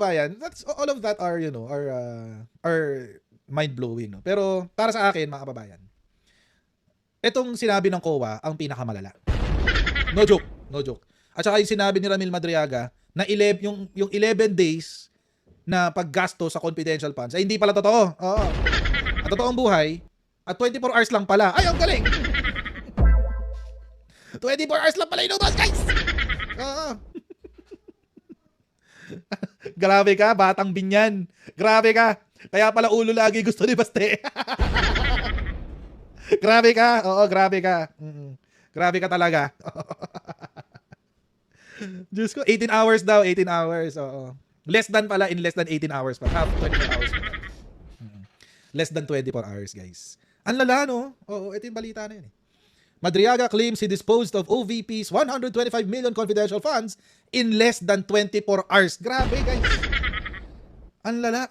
kababayan, all of that are, you know, are mind-blowing, no? Pero para sa akin, mga kababayan, itong sinabi ng COA ang pinakamalala. No joke, no joke. At saka yung sinabi ni Ramil Madriaga na yung 11 days na paggasto sa confidential funds ay hindi pala totoo. Oo. At totoong buhay, at 24 hours lang pala. Ay, ang galing! 24 hours lang pala inubos, guys! Oo. Grabe ka, batang binyan. Grabe ka. Kaya pala ulo lagi gusto ni Baste. Grabe ka. Oo, grabe ka. Grabe ka talaga. Diyos ko, 18 hours daw. 18 hours. Oo. Less than pala, in less than 18 hours pa. Half 24 hours pa. Less than 24 hours, guys. Ang lala, no? Oo, ito yung balita na yun. Madriaga claims he disposed of OVP's 125 million confidential funds in less than 24 hours. Grabe, guys. Ang lala.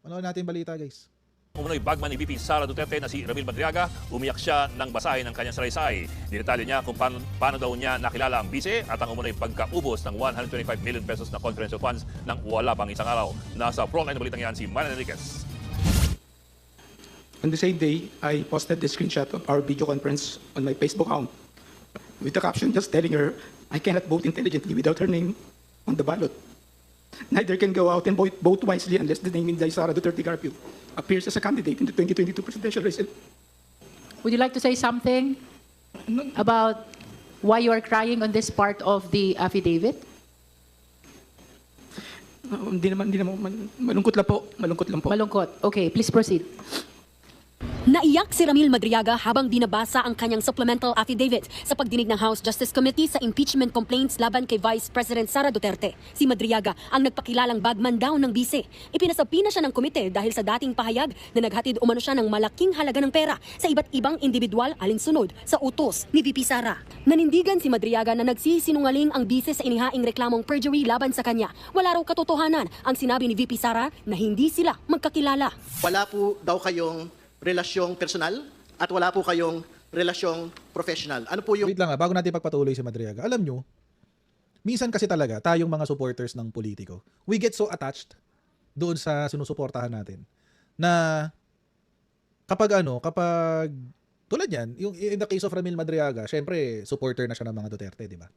Ano natin balita, guys? Umunoy bagman ni VP Sara Duterte na si Ramil Madriaga, umiyak siya nang basahin ng kanyang salaysay. Dinetalye niya kung paano daw niya nakilala ang bise at ang umunoy pagkaubos ng 125 million pesos na confidential funds nang wala pang isang araw. Nasa frontline na balitang yan si Marian Enriquez. On the same day, I posted the screenshot of our video conference on my Facebook account with the caption just telling her I cannot vote intelligently without her name on the ballot. Neither can go out and vote wisely unless the name Inday Sara Duterte Carpio appears as a candidate in the 2022 presidential race. Would you like to say something about why you are crying on this part of the affidavit? Hindi naman, malungkot lang po. Malungkot. Okay, please proceed. Naiyak si Ramil Madriaga habang binabasa ang kanyang supplemental affidavit sa pagdinig ng House Justice Committee sa impeachment complaints laban kay Vice President Sara Duterte. Si Madriaga ang nagpakilalang bagman daw ng bise. Ipinasapi na siya ng komite dahil sa dating pahayag na naghatid umano siya ng malaking halaga ng pera sa iba't ibang individual alinsunod sa utos ni VP Sara. Nanindigan si Madriaga na nagsisinungaling ang bise sa inihaing reklamong perjury laban sa kanya. Wala raw katotohanan ang sinabi ni VP Sara na hindi sila magkakilala. Wala po daw kayong relasyong personal at wala po kayong relasyong professional. Ano po yung... Wait lang bago natin pagpatuloy si Madriaga. Alam nyo, minsan kasi talaga, tayong mga supporters ng politiko, we get so attached doon sa sinusuportahan natin na kapag tulad yan, yung in the case of Ramil Madriaga, syempre, supporter na siya ng mga Duterte, di ba?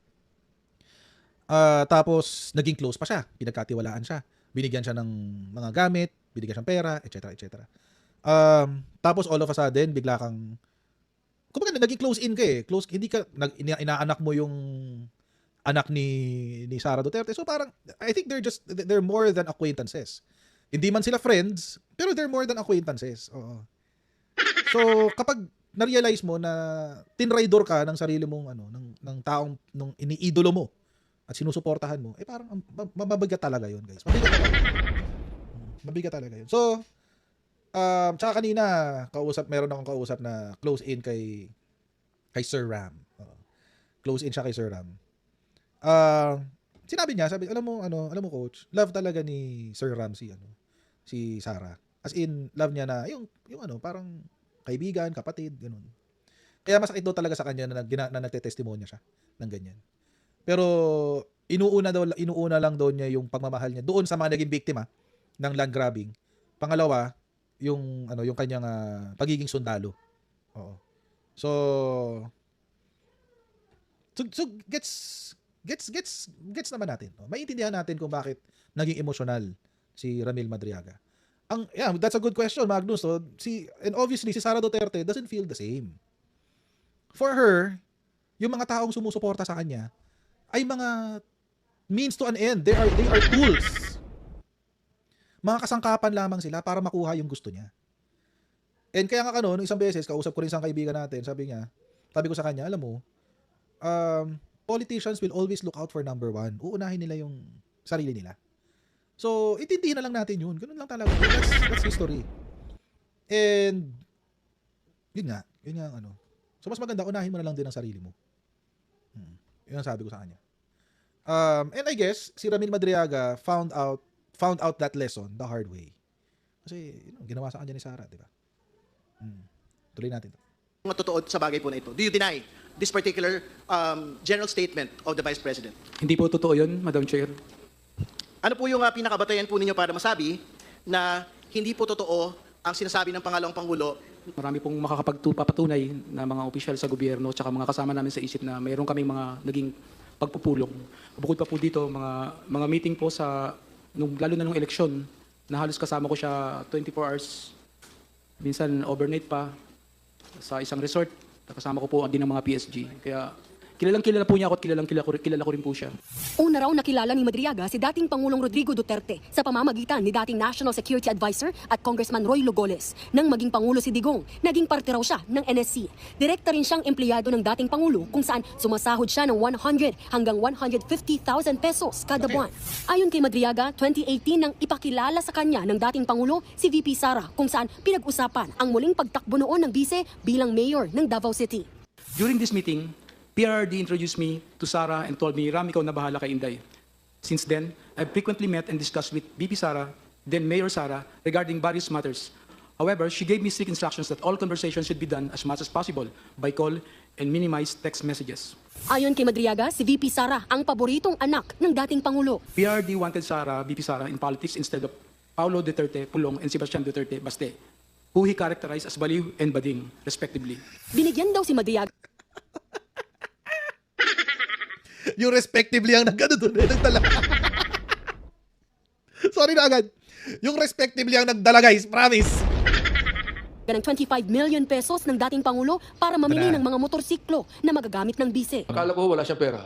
Tapos, naging close pa siya. Pinagkatiwalaan siya. Binigyan siya ng mga gamit, binigyan siyang pera, etc. etc. Tapos all of a sudden, bigla kang, kumbaga naging close in ka eh. Hindi ka, inaanak mo yung anak ni Sara Duterte. So parang, I think they're more than acquaintances. Hindi man sila friends, pero they're more than acquaintances. Oo. So kapag na-realize mo na tinraidor ka ng sarili mong, ng taong, nung iniidolo mo at sinusuportahan mo, parang mabigat talaga yun, guys. Mabigat talaga yun. So, tsaka kanina, meron akong kausap na close in kay Sir Ram. Close in siya kay Sir Ram. Sinabi niya, alam mo coach, love talaga ni Sir Ram si Sara. As in, love niya na yung parang kaibigan, kapatid, ganun. Kaya masakit daw talaga sa kanya na nagte-testimonya siya ng ganyan. Pero inuuna lang daw niya yung pagmamahal niya doon sa mga naging biktima ng land grabbing. Pangalawa, yung kanyang pagiging sundalo. Oo. So gets naman natin. No? Maiintindihan natin kung bakit naging emotional si Ramil Madriaga. That's a good question, Magnus. So, and obviously si Sara Duterte doesn't feel the same. For her, yung mga taong sumusuporta sa kanya ay mga means to an end. They are tools. Mga kasangkapan lamang sila para makuha yung gusto niya. And kaya nga nung isang beses, kausap ko rin isang kaibigan natin, sabi ko sa kanya, alam mo, politicians will always look out for number one. Uunahin nila yung sarili nila. So, itindihin na lang natin yun. Ganun lang talaga. That's history. And, yun nga. So, mas maganda, unahin mo na lang din ang sarili mo. Yun ang sabi ko sa kanya. And I guess, si Ramil Madriaga found out that lesson the hard way. Kasi, ginawa sa kanya ni Sara, di ba? Tuloy natin to. Mga totoo sa bagay po na ito. Do you deny this particular general statement of the Vice President? Hindi po totoo yun, Madam Chair. Ano po yung pinakabatayan po ninyo para masabi na hindi po totoo ang sinasabi ng pangalawang Pangulo? Marami pong makakapagpapatunay na mga opisyal sa gobyerno tsaka mga kasama namin sa isip na mayroon kaming mga naging pagpupulong. Bukod pa po dito, mga meeting po lalo na nung eleksyon, na halos kasama ko siya 24 hours, minsan overnight pa, sa isang resort, kasama ko po din ng mga PSG. Kaya kilala po niya ako at kilala ko rin po siya. Una raw nakilala ni Madriaga si dating Pangulong Rodrigo Duterte sa pamamagitan ni dating National Security Advisor at Congressman Roy Logoles. Nang maging Pangulo si Digong, naging parte raw siya ng NSC. Direkta rin siyang empleyado ng dating Pangulo kung saan sumasahod siya ng 100 hanggang 150,000 pesos kada buwan. Ayon kay Madriaga, 2018 nang ipakilala sa kanya ng dating Pangulo si VP Sara kung saan pinag-usapan ang muling pagtakbo noon ng bise bilang mayor ng Davao City. During this meeting, PRD introduced me to Sara and told me, Ram, ikaw na bahala kay Inday. Since then, I've frequently met and discussed with VP Sara, then Mayor Sara, regarding various matters. However, she gave me strict instructions that all conversations should be done as much as possible by call and minimize text messages. Ayon kay Madriaga, si VP Sara ang paboritong anak ng dating Pangulo. PRD wanted VP Sara in politics instead of Paulo Duterte Pulong and Sebastian Duterte Baste, who he characterized as baliw and bading, respectively. Binigyan daw si Madriaga Yung respectively ang nagano doon, nagdala. Sorry na agad. Yung respectively ang nagdala, guys. Promise. ng 25 million pesos ng dating Pangulo para mamili ng mga motorsiklo na magagamit ng bise. Akala ko wala siya pera.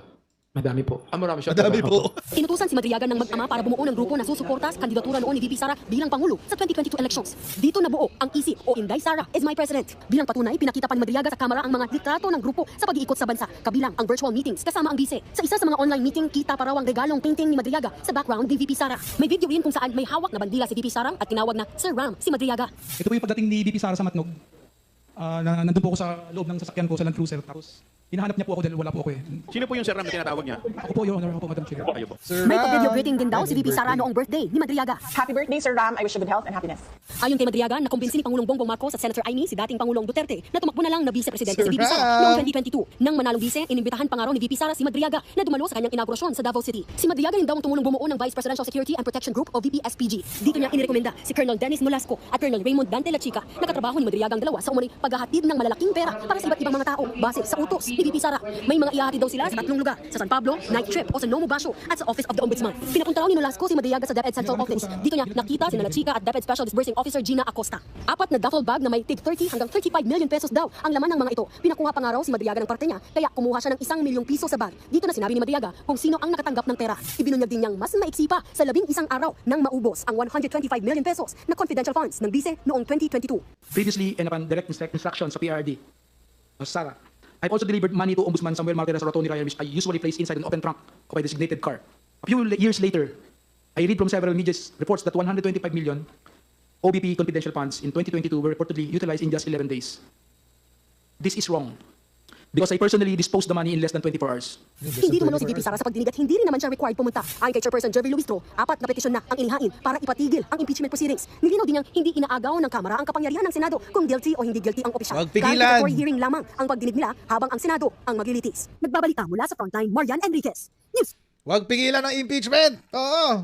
Madami po. Marami siya Madami pera. po. Inutusan si Madriaga ng mag-ama para bumuo ng grupo na susuporta sa kandidatura noon ni VP Sara bilang Pangulo sa 2022 elections. Dito nabuo ang isip o Inday Sara is my president. Bilang patunay, pinakita pa ni Madriaga sa kamera ang mga litrato ng grupo sa pag-iikot sa bansa, kabilang ang virtual meetings kasama ang bise. Sa isa sa mga online meeting, kita pa raw ang regalong painting ni Madriaga sa background ni VP Sara. May video rin kung saan may hawak na bandila si VP Sara at tinawag na Sir Ram si Madriaga. Ito po yung pagdating ni VP Sara sa Matnog. Nandun po ako sa loob ng sasakyan ko sa Land Cruiser. Tapos hinahanap niya po ako dahil wala po ako eh. Sino po yung Sir Ram na tinatawag niya? Ako po, Your Honor. Ako po, Madam Chair. Kayo po. Sir May Ram, pa-video greeting din daw si VP happy Sara birthday. noong birthday ni Madriaga. Happy birthday, Sir Ram. I wish you good health and happiness. Ayon kay Madriaga, nakumbinsi ni Pangulong Bongbong Marcos at Senator Amy si dating Pangulong Duterte na tumakbo na lang na vice-presidente si VP Sara noong 2022. Nang manalong vice, inimbitahan pa nga raw ni VP Sara si Madriaga na dumalo sa kanyang inaugurasyon sa Davao City. Si Madriaga rin daw ang tumulong bumuo ng Vice Presidential Security and Protection Group o VPSPG. Dito niya inirekomenda si Colonel Dennis Nolasco at Colonel Raymond Dante Lachica na katrabaho ni Madriaga ang dalawa sa umuning paghahatid ng malalaking pera para sa iba't ibang mga tao base sa utos ni VP Sara. May mga ihahatid daw sila sa 3 lugar, sa San Pablo, Night Trip o sa Nomo Basho at sa Office of the Ombudsman. Pinapunta raw ni Nolasco si Madriaga sa DepEd Central Office. Dito niya nakita si Lachica at DepEd Special Disbursing Officer Gina Acosta. 4 na duffel bag na may tig 30 hanggang 35 million pesos daw ang laman ng mga ito. Pinakuha pa nga raw si Madriaga ng parte niya, kaya kumuha siya ng 1 milyong piso sa bag. Dito na sinabi ni Madriaga kung sino ang nakatanggap ng pera. Ibinunyag din niyang mas maiksi pa sa 11 araw nang maubos ang 125 million pesos na confidential funds ng bise noong 2022. Previously, and upon direct instruction sa PRD, Sara, I've also delivered money to Ombudsman Samuel Martirez Rotoni Ryan, which I usually place inside an open trunk of my designated car. A few years later, I read from several media reports that 125 million OBP confidential funds in 2022 were reportedly utilized in just 11 days. This is wrong, because I personally disposed the money in less than 24 hours. Hindi dumalo si VP Sara sa pagdinig at hindi rin naman siya required pumunta. Ayon kay Chairperson Jervy Luistro, 4 na petisyon na ang inihain para ipatigil ang impeachment proceedings. Nilinaw din niyang hindi inaagaw ng Kamara ang kapangyarihan ng Senado kung guilty o hindi guilty ang opisyal. Huwag pigilan. Kahit hearing lamang ang pagdinig nila habang ang Senado ang maglilitis. Nagbabalita mula sa Frontline, Marian Enriquez. News. Huwag pigilan ng impeachment. Oo.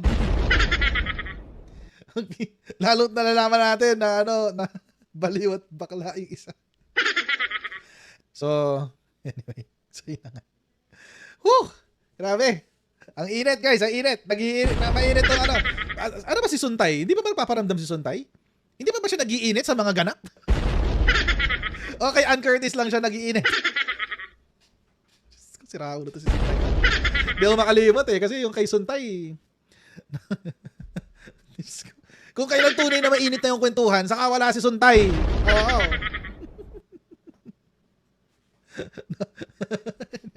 Lalo't nalalaman natin na na baliw at bakla yung isa. So, anyway. So, yun na nga. Whew! Grabe. Ang init, guys. Ang init. Mainit tong ano. Ano ba si Suntay? Hindi ba magpaparamdam si Suntay? Hindi ba siya nag-iinit sa mga ganap? Okay, Ann Curtis lang siya nag-iinit. Si Raul na to si Suntay. Hindi ako makalimot eh. Kasi yung kay Suntay. Kung kailan tunay na mainit na yung kwentuhan, saka wala si Suntay. Oo.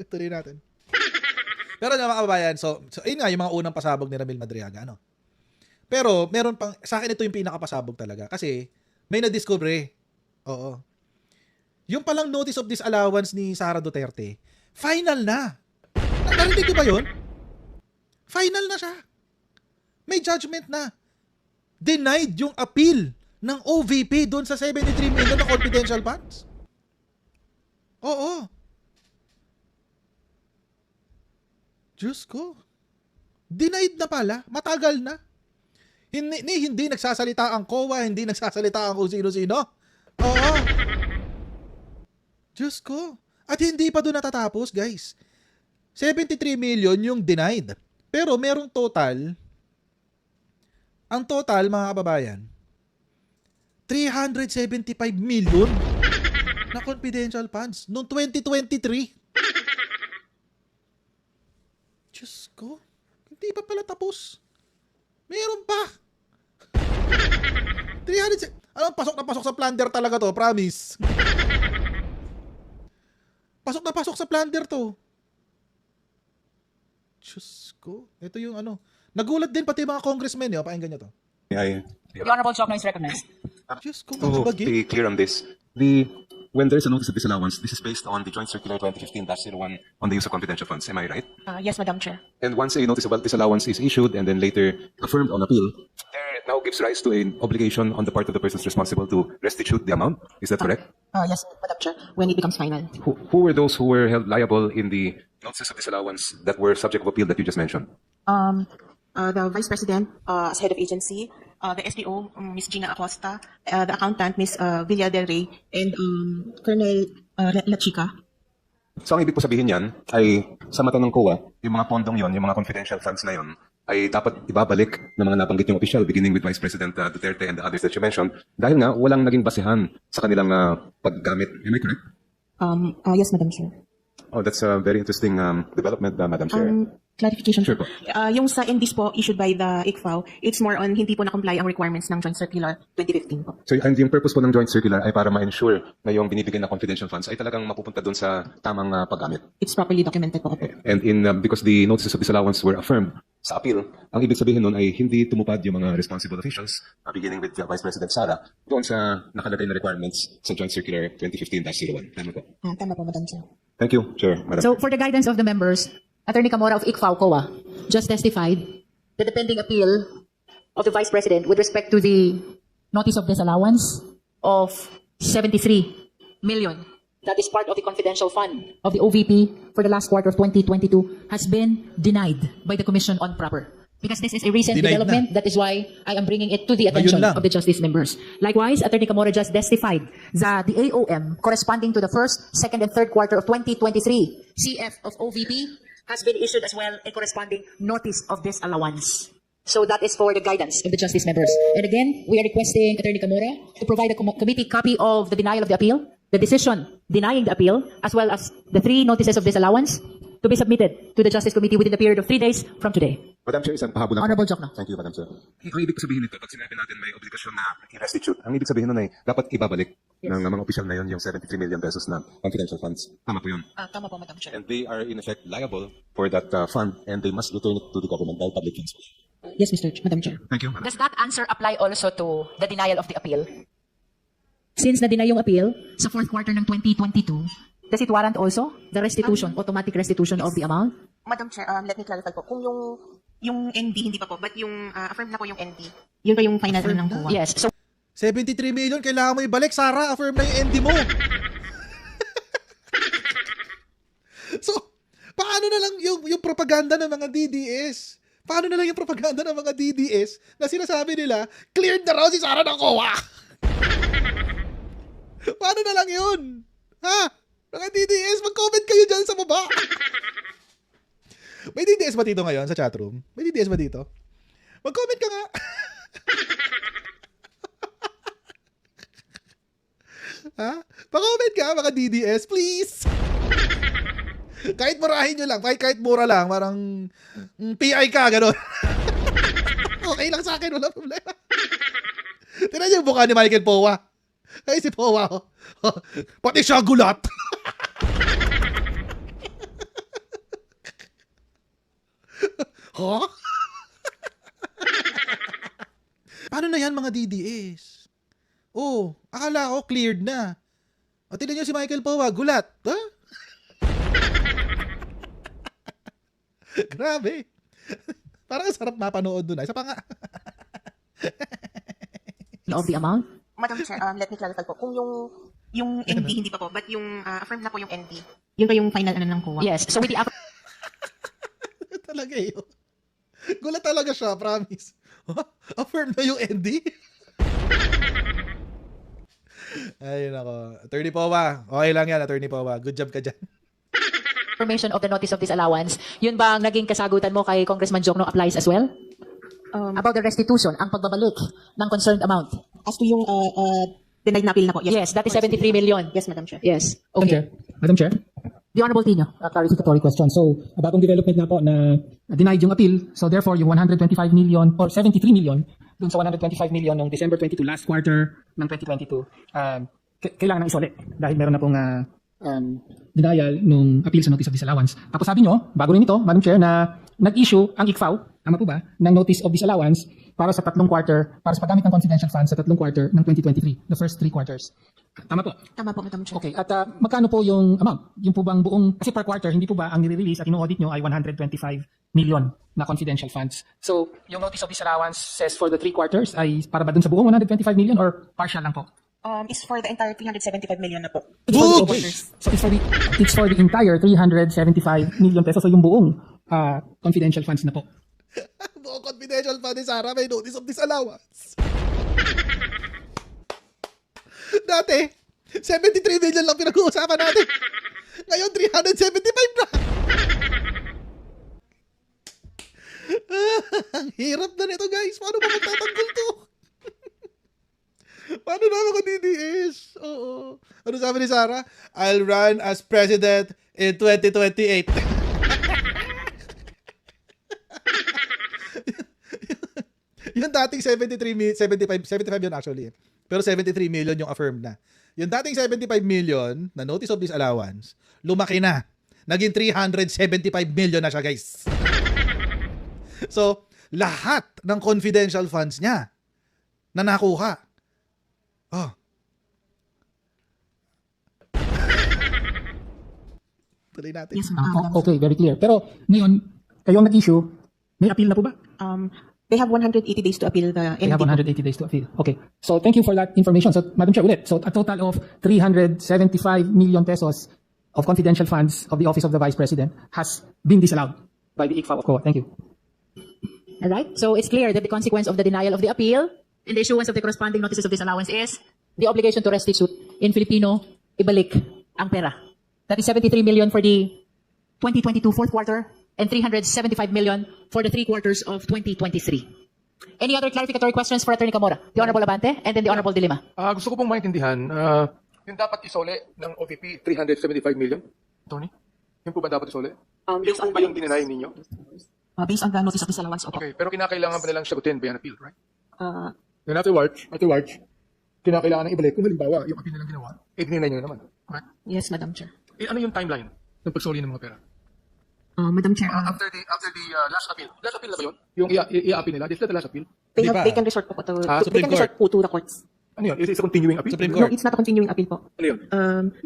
Tuloy natin. Pero mga kababayan, so ayun nga yung mga unang pasabog ni Ramil Madriaga, ano. Pero meron pang, sa akin ito yung pinakapasabog talaga kasi may na-discover. Oo. Yung palang notice of disallowance ni Sara Duterte, final na. Narinig ko ba yun? Final na siya. May judgment na. Denied yung appeal ng OVP doon sa 73 million na confidential funds. Oo. Diyos ko. Denied na pala. Matagal na. Hindi nagsasalita ang COA, hindi nagsasalita ang kung sino-sino. Oo. Diyos ko. At hindi pa doon natatapos, guys. 73 million yung denied. Pero merong total. Ang total, mga kababayan, 375 million na confidential funds noong 2023. Diyos ko. Hindi pa pala tapos. Meron pa. 300. Anong pasok na pasok sa plunder talaga to, promise. Pasok na pasok sa plunder to. Diyos ko. Ito yung ano. Nagulat din pati mga congressmen. Pakinggan nyo to. The Honorable Chokno is recognized. Diyos ko. To be clear on this, when there is a notice of disallowance, this is based on the Joint Circular 2015-01 on the use of confidential funds. Am I right? Yes, Madam Chair. And once a notice of disallowance is issued and then later affirmed on appeal, there now gives rise to an obligation on the part of the persons responsible to restitute the amount. Is that correct? Yes, Madam Chair, when it becomes final. Who were those who were held liable in the notices of disallowance that were subject of appeal that you just mentioned? The Vice President as head of agency, the SDO, Ms. Gina Acosta, the accountant, Ms. Villa Del Rey, and Colonel La Chica. So ang ibig po sabihin yan ay sa mata ng COA, yung mga pondong yon, yung mga confidential funds na yon, ay dapat ibabalik ng mga nabanggit yung official beginning with Vice President Duterte and the others that you mentioned dahil nga walang naging basehan sa kanilang paggamit. Am I correct? Yes, Madam Chair. Oh, that's a very interesting development, Madam Chair. Clarification Sure po. po. Yung sa NDs po issued by the ICFAO, it's more on hindi po na-comply ang requirements ng Joint Circular 2015 po. So and yung purpose po ng joint circular ay para ma-ensure na yung binibigay na confidential funds ay talagang mapupunta doon sa tamang paggamit. It's properly documented po. And because the notices of disallowance were affirmed sa appeal, ang ibig sabihin nun ay hindi tumupad yung mga responsible officials, beginning with Vice President Sara, doon sa nakalagay na requirements sa Joint Circular 2015-01. Tama po. Tama po, Madam Chair. Thank you, Chair. Madam. So for the guidance of the members, Attorney Camora of ICFAO COA just testified that the pending appeal of the Vice President with respect to the notice of disallowance of 73 million that is part of the confidential fund of the OVP for the last quarter of 2022 has been denied by the Commission on Proper. Because this is a recent Denied development, that is why I am bringing it to the attention lang. of the justice members. Likewise, Attorney Camora just testified that the AOM corresponding to the first, second, and third quarter of 2023 CF of OVP has been issued as well a corresponding notice of disallowance. So that is for the guidance of the justice members. And again, we are requesting Attorney Camora to provide a committee copy of the denial of the appeal, the decision denying the appeal, as well as the 3 notices of disallowance to be submitted to the Justice Committee within the period of 3 days from today. Madam Chair, isang pahabol lang. Honorable Jokno. Thank you, Madam Chair. Ang ibig sabihin nito, pag sinabi natin may obligasyon na i-restitute, ang ibig sabihin nun ay dapat ibabalik ng mga opisyal na yun yung 73 million pesos na confidential funds. Tama po yun. Tama po, Madam Chair. And they are in effect liable for that fund and they must return it to the government by public funds. Yes, Madam Chair. Thank you, Madam. Does that answer apply also to the denial of the appeal? Since na-deny yung appeal sa fourth quarter ng 2022, does it warrant also the restitution, automatic restitution of the amount? Madam Chair, let me clarify po. Kung yung ND, hindi pa po, but yung affirmed na po yung ND, yun pa yung final ng COA. Yes. So 73 million, kailangan mo ibalik. Sara, affirm na yung ND mo. So, paano na lang yung propaganda ng mga DDS? Paano na lang yung propaganda ng mga DDS na sinasabi nila, cleared na raw si Sara ng COA? Paano na lang yun? Ha? Mga DDS, mag-comment kayo dyan sa baba. May DDS ba dito ngayon sa chatroom? May DDS ba dito? Mag-comment ka nga. Ha? Pa-comment ka, mga DDS, please. Kahit murahin nyo lang, kahit mura lang, parang PI ka, gano'n. Okay lang sa akin, wala problema. Tignan niyo yung mukha ni Michael Powa. Ay, si Powa, oh. Pati siya gulat. Huh? Paano na yan, mga DDS? Oh, akala ko cleared na. O, tignan niyo si Michael Powa, gulat. Ha? Grabe. Parang sarap mapanood dun. Isa pa nga. of the amount? Madam Chair, let me clarify po. Kung yung ND, hindi pa po, but yung affirmed na po yung ND, yun pa yung final ng COA. Yes. So with the Talaga yun. Gulat talaga siya, promise. Affirm na yung ND? Ay, nako. Attorney Powa. Okay lang yan, Attorney Powa. Good job ka dyan. Information of the notice of disallowance, yun ba ang naging kasagutan mo kay Congressman Jokno applies as well? About the restitution, ang pagbabalik ng concerned amount. As to yung denied na appeal na po. Yes, that is 73 million. Yes, Madam Chair. Yes. Madam Chair. Madam Chair. The Honorable Tino. Clarificatory question. So, bagong development na po na denied yung appeal. So, therefore, yung 125 million or 73 million dun sa 125 million noong December 22, last quarter ng 2022, kailangan ng isole dahil meron na pong denial nung appeal sa notice of disallowance. Tapos sabi nyo, bago rin ito, Madam Chair, na nag-issue ang ICFAO, tama po ba, ng notice of disallowance para sa tatlong quarter, para sa paggamit ng confidential funds sa tatlong quarter ng 2023, the first 3 quarters. Tama po? Tama po, Madam Chair. Okay, at magkano po yung amount? Yung po bang buong, kasi per quarter, hindi po ba ang nire-release at ino-audit nyo ay 125 million na confidential funds. So, yung notice of disallowance says for the 3 quarters ay para ba dun sa buong 125 million or partial lang po? Is for the entire 375 million na po. So it's for the entire 375 million pesos. So yung buong confidential funds na po. Buong confidential fund ni Sarah may notice of disallowance. Dati, 73 million lang pinag-uusapan natin. Ngayon, 375 na. Ang hirap na nito, guys. Paano ba magtatanggol to? Paano naman kung DDS? Oo. Ano sabi ni Sarah? I'll run as president in 2028. Yung dating 75 yun actually. Pero 73 million yung affirmed na. Yung dating 75 million na notice of disallowance, lumaki na. Naging 375 million na siya, guys. So, lahat ng confidential funds niya na nakuha. Oh. Tuloy natin. Yes, Okay, very clear. Pero ngayon, kayo ang nag-issue, may appeal na po ba? They have 180 days to appeal the They have ND. 180 days to appeal. Okay. So thank you for that information. So Madam Chair, ulit. So a total of 375 million pesos of confidential funds of the Office of the Vice President has been disallowed by the ICFAO of COA. Thank you. All right. So it's clear that the consequence of the denial of the appeal and the issuance of the corresponding notices of disallowance is the obligation to restitute in Filipino, ibalik ang pera. That is 73 million for the 2022 fourth quarter and 375 million for the 3 quarters of 2023. Any other clarificatory questions for Attorney Camora? The Honorable Abante and then the Honorable Dilima. Gusto ko pong maintindihan, yung dapat isole ng OVP, 375 million, Tony? Yung po ba dapat isole? Yung po ba yung dinenay ninyo? Based on the notice of disallowance, opo. Okay, pero kinakailangan pa nilang sagutin by an appeal, right? Uh, Then afterwards, kinakailangan ng ibalik. Kung halimbawa, yung appeal nilang ginawa, dinenay nyo na naman. Correct? yes, Madam Chair. Ano yung timeline ng pagsoli ng mga pera? Madam Chair, After the last appeal na ba yun? Yung i-appeal nila, is that the last appeal? they can resort po to Supreme they can resort po to the courts. Ano yun? Is it a continuing appeal? Supreme No, Court. it's not a continuing appeal po. Ano yun?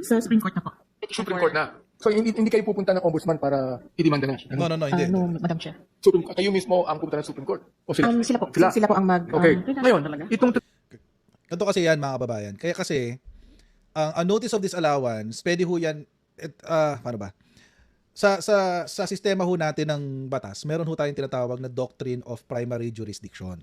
Sa Supreme Court na po. Petition Supreme Court na. So hindi kayo pupunta ng ombudsman para i-demanda na? No, hindi. No, Madam Chair. Kayo mismo ang pupunta ng Supreme Court? O sila? Sila po ang mag... Okay. Ngayon, itong Ganito kasi yan, mga kababayan. Kaya kasi, ang notice of disallowance, pwede ho yan, paano ba? Sa sistema ho natin ng batas, meron ho tayong tinatawag na Doctrine of Primary Jurisdiction.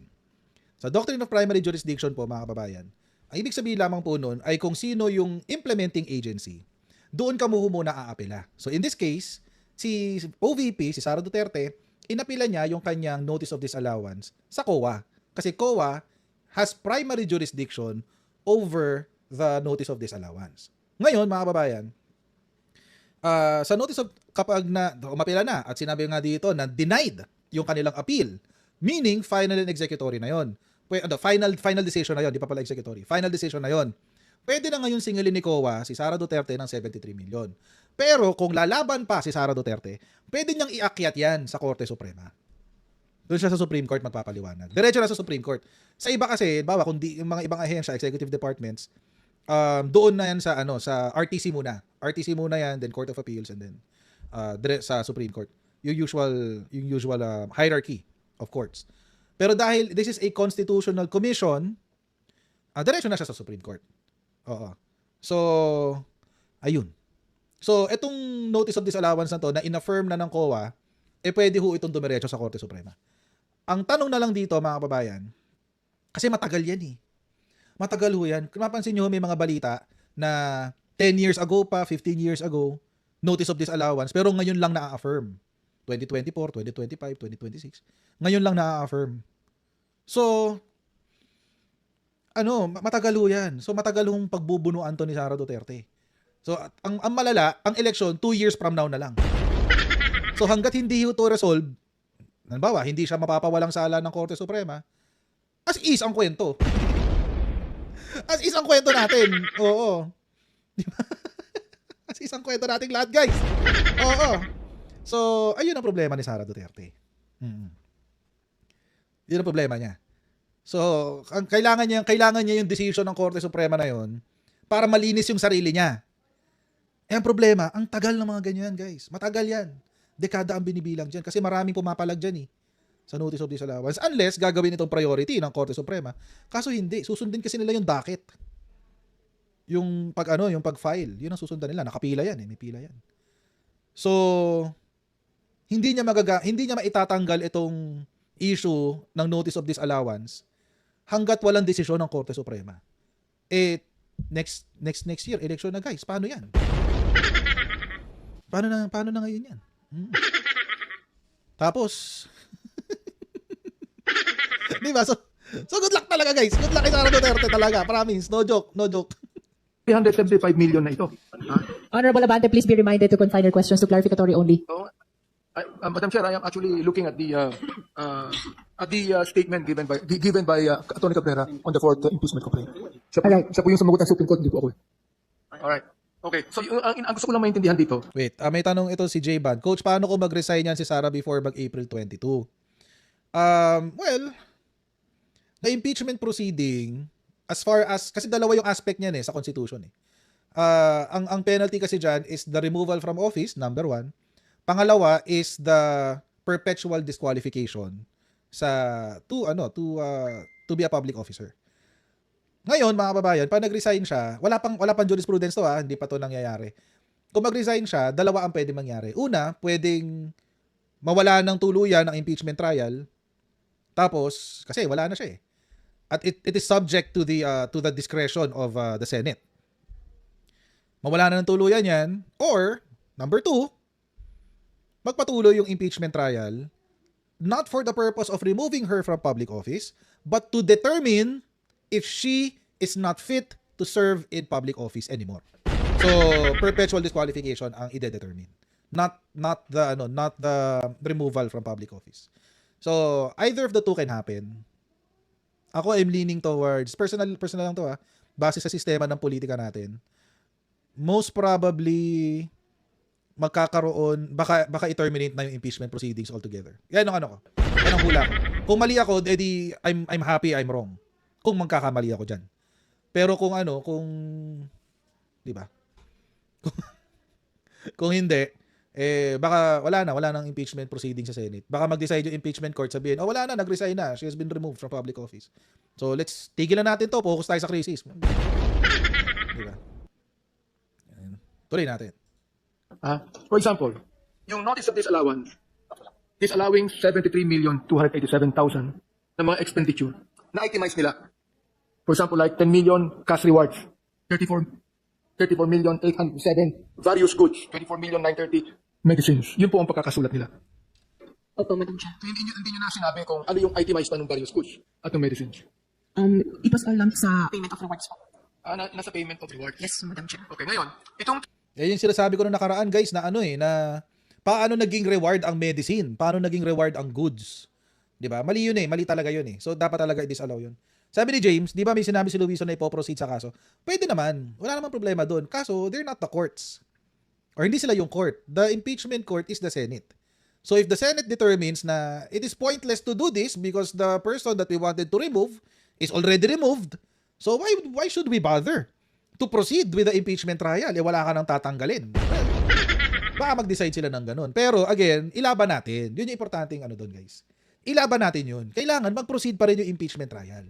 Sa Doctrine of Primary Jurisdiction po, mga kababayan, ang ibig sabihin lamang po nun ay kung sino yung implementing agency, doon ka mo muna aapela. So in this case, si OVP, si Sara Duterte, inapila niya yung kanyang notice of disallowance sa COA. Kasi COA has primary jurisdiction over the notice of disallowance. Ngayon, mga kababayan, sa notice of, kapag umapila na at sinabi nga dito na denied yung kanilang appeal, meaning final and executory na yon. Final decision na yon, di pa pala executory. Final decision na yon. Pwede na ngayon singilin ni COA si Sara Duterte ng 73 million. Pero kung lalaban pa si Sara Duterte, pwede niyang iakyat yan sa Korte Suprema. Doon siya sa Supreme Court magpapaliwanag. Diretso na sa Supreme Court. Sa iba kasi, bawa kung yung mga ibang ahensya, executive departments, doon na yan sa sa RTC muna. RTC muna yan, then Court of Appeals, and then sa Supreme Court. Yung usual hierarchy of courts. Pero dahil this is a constitutional commission, diretso na siya sa Supreme Court. Oo. So, ayun. So, etong notice of disallowance na to na inaffirm na ng COA, pwede ho itong dumiretso sa Korte Suprema. Ang tanong na lang dito, mga kababayan, kasi matagal yan eh. Matagal ho yan. Kung mapansin nyo, may mga balita na 10 years ago pa, 15 years ago, notice of disallowance, pero ngayon lang na-affirm. 2024, 2025, 2026. Ngayon lang na-affirm. So, matagal ho yan. So, matagal hong pagbubunuan to ni Sara Duterte. So, ang malala, ang election, 2 years from now na lang. So, hanggat hindi ho to resolve, halimbawa, hindi siya mapapawalang sala ng Korte Suprema, as is ang kwento. As is ang kwento natin. Oo. Diba? As is ang kwento natin lahat, guys. Oo. So, ayun ang problema ni Sara Duterte. Yun ang problema niya. So, kailangan niya yung decision ng Korte Suprema na yun para malinis yung sarili niya. Ang problema, ang tagal ng mga ganyan, guys. Matagal yan. Dekada ang binibilang dyan kasi maraming pumapalag dyan sa notice of disallowance unless gagawin itong priority ng Korte Suprema. Kaso hindi, susundin kasi nila yung docket. Yung pag-file, yun ang susundan nila. Nakapila yan, may pila yan. So, hindi niya maitatanggal itong issue ng notice of disallowance hanggat walang desisyon ng Korte Suprema. Next year election na, guys. Paano yan? Paano na ngayon yan? Tapos, di ba? So good luck talaga, guys. Good luck kay Sara Duterte talaga. Promise. No joke. 375 million na ito. Honorable Abante, please be reminded to confine your questions to clarificatory only. So, Madam Chair, I am actually looking at the statement given by Atty. Cabrera on the fourth impeachment complaint. Siya po yung sumagot ng Supreme Court, hindi po ako. Alright. Okay. So, ang gusto ko lang maintindihan dito. Wait, may tanong ito si J-Ban. Coach, paano kung mag-resign yan si Sara before mag-April 22? Well, the impeachment proceeding, as far as, kasi dalawa yung aspect niyan sa Constitution ang penalty kasi dyan is the removal from office, number 1. Pangalawa is the perpetual disqualification to be a public officer. Ngayon, mga kababayan, pag nag-resign siya, wala pang jurisprudence to hindi pa to nangyayari. Kung mag-resign siya, dalawa ang pwedeng mangyari. Una, pwedeng mawala ng tuluyan ng impeachment trial. Tapos, kasi wala na siya At it is subject to the discretion of the Senate. Mawala na ng tuluyan yan. Or, number 2, magpatuloy yung impeachment trial not for the purpose of removing her from public office, but to determine if she is not fit to serve in public office anymore. So, perpetual disqualification ang ide-determine. Not the removal from public office. So, either of the two can happen. Ako I'm leaning towards, personal lang to base sa sistema ng politika natin. Most probably magkakaroon, baka i-terminate na yung impeachment proceedings altogether. Yan ang Yan ang hula ko. Kung mali ako, edi I'm happy I'm wrong. Kung magkakamali ako dyan. Pero kung di ba? Kung hindi, baka wala nang impeachment proceedings sa Senate. Baka mag-decide yung impeachment court, sabihin, wala na, nag-resign na. She has been removed from public office. So, tigilan natin to, focus tayo sa crisis. Di ba? Tuloy natin. For example, yung notice of disallowance, disallowing 73,287,000 na mga expenditure na itemize nila. For example, like 10 million cash rewards, 34,807 various goods, 24,930 medicines. Yun po ang pagkakasulat nila. Opo, Madam Chair. So, hindi nyo na sinabi kung ano yung itemized pa ng various goods at ng medicines. It was all lumped sa payment of rewards po. Nasa payment of rewards? Yes, Madam Chair. Okay, ngayon, itong Yan yung sinasabi ko na nakaraan, guys, na na paano naging reward ang medicine? Paano naging reward ang goods? 'Di ba? Mali yun mali talaga yun So dapat talaga i-disallow yun. Sabi ni James, 'di ba may sinabi si Luiso na ipo-proceed sa kaso? Pwede naman. Wala namang problema doon. Kaso they're not the courts. Or hindi sila yung court. The impeachment court is the Senate. So if the Senate determines na it is pointless to do this because the person that we wanted to remove is already removed, so why should we bother to proceed with the impeachment trial? Wala ka nang tatanggalin. Baka mag-decide sila ng ganun. Pero again, ilaban natin. Yun yung importanteng doon, guys. Ilaban natin yun. Kailangan mag-proceed pa rin yung impeachment trial.